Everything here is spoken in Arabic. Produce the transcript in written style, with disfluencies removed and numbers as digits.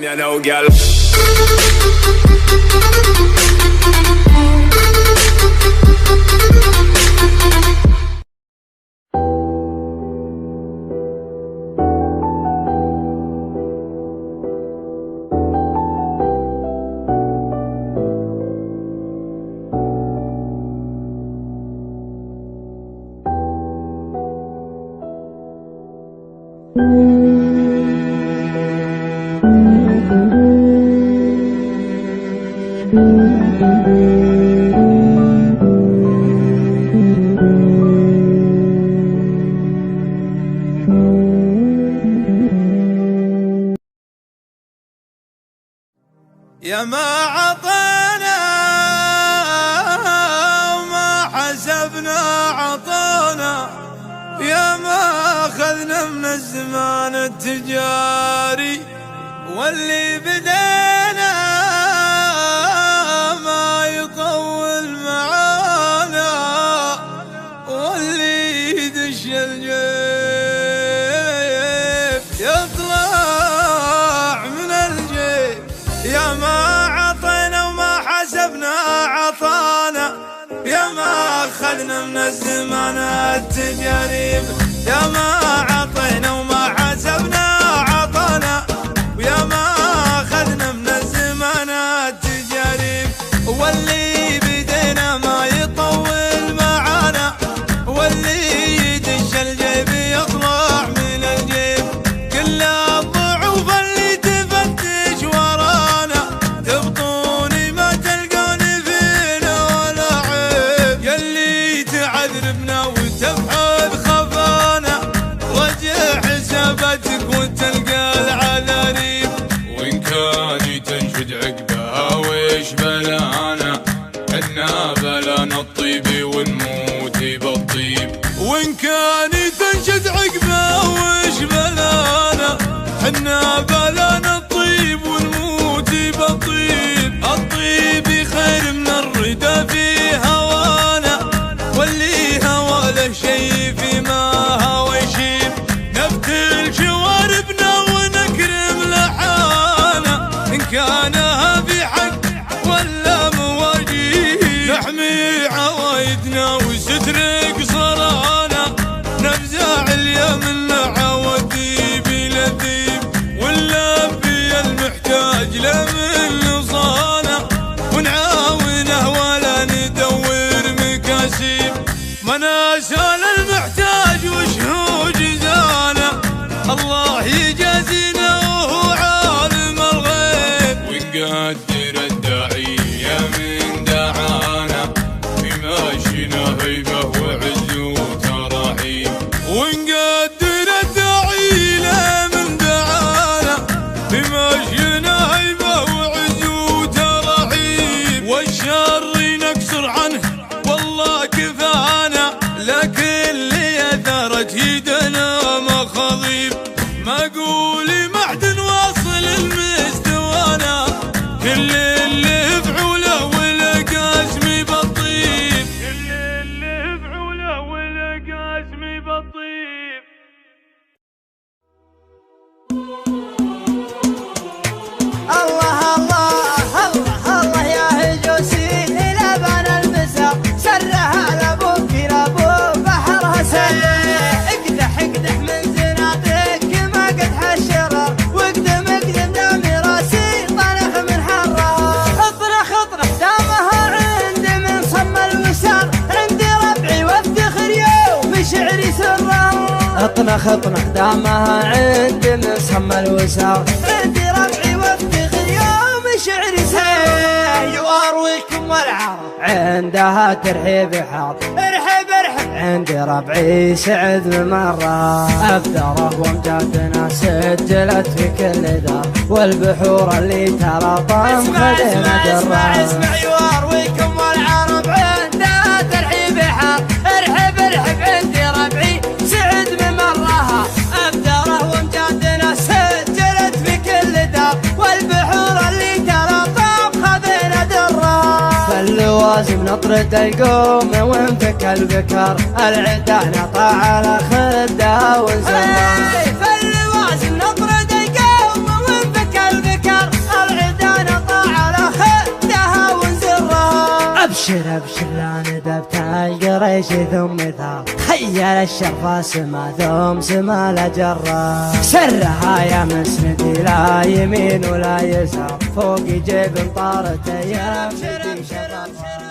you know, girl. يا ما عطانا وما حسبنا عطانا، يا ما أخذنا من الزمان التجاري، واللي بدينا ما يطول معانا، واللي يدش الجيب يطلع من الجيب. يا ما عطينا وما حسبنا عطانا، يا ما أخذنا من الزمان التجارب. يا ما عطينا وما حسبنا عطانا، ويا ما أخذنا من الزمان التجارب، واللي بدينا ما يطول معانا، واللي يدش الجيب يطلع من الجيب. كل الضعوف اللي تفتش ورانا، تبطوني ما تلقوني فينا ولا عيب. يلي تعذربنا وتبحث خفانا، رجع حساباتك وتلقى العذاريب. وإن كان تنشد عقبها ويش بلانا، حنا بلانا الطيب ونموت بالطيب. وإن كان تنشد عقبها ويش بلانا، حنا بلانا الطيب ونموت بالطيب. الطيب خير من الردى في هوانا، واللي هوى له شي فيما هوى يشيب. نبتل شواربنا ونكرم لحانا، إن كانها في حق ولا مواجيب. نحمي عوايدنا وستر قصرانا، نفزع اليمن عوديب لذيب. ونلبي المحتاج لمن نصانا، ونعاونه ولا ندور مكاسيب. مناسال المحتاج وشهو جزانا، الله يجازينا وهو عالم الغيب. ونقدر الداعية من دعانا، في ماشينا هيبة وعز وتراحيب. ونقدر الداعي له من دعانا، بمشينا هيبة وعز وترحيب. والشر نكسر عنه والله كفانا، لكن اللي اثرت يدنا مخاضيب. ما قولي معدن واصل المستوانا، كل اللي فعوله والقاسمي بالطيب. كل اللي فعوله والقاسمي بالطيب. الله الله الله الله يا هجوسي لبن المسا، سرها لابوك لابو بحرها سريع. اقدح اقدح من زناطك ما قد حشرر، واقدم اقدم دامي راسي طنخ من حرها. اطرخ اطرخ دامها عندي من صم الوسار، عندي ربعي وافتخر يوم شعري سرها. اطنخ اطنخ دامها عندي من صم الوسار، عندي ربعي وافتخر يوم شعري سرها. يوارويكم والعرب عندها ترحيب حار، ارحب ارحب عندي ربعي سعد بمرة. أبدره وامجادنا سجلت في كل دار، والبحور اللي تلاطم خدمة درة. اسمع يوارويكم والعرب عندها ترحيب حار، ارحب ارحب عندي ربعي سعد بمرها. أبدره وامجادنا سجلت في كل دار، والبحور اللي تلاطم خذنا درة. فاللوازم نطرد القوم وانفك البكار، العدا نطع على خدها ونزمها. فاللوازم نطرد القوم وانفك البكار، أبشر أبشر لا ندبت القريش ثم ثار خيل الشرفة سما ثم سما لجرة سرها يا مسندي لا يمين ولا يسار فوق جيب طارت يا مسندي شرفها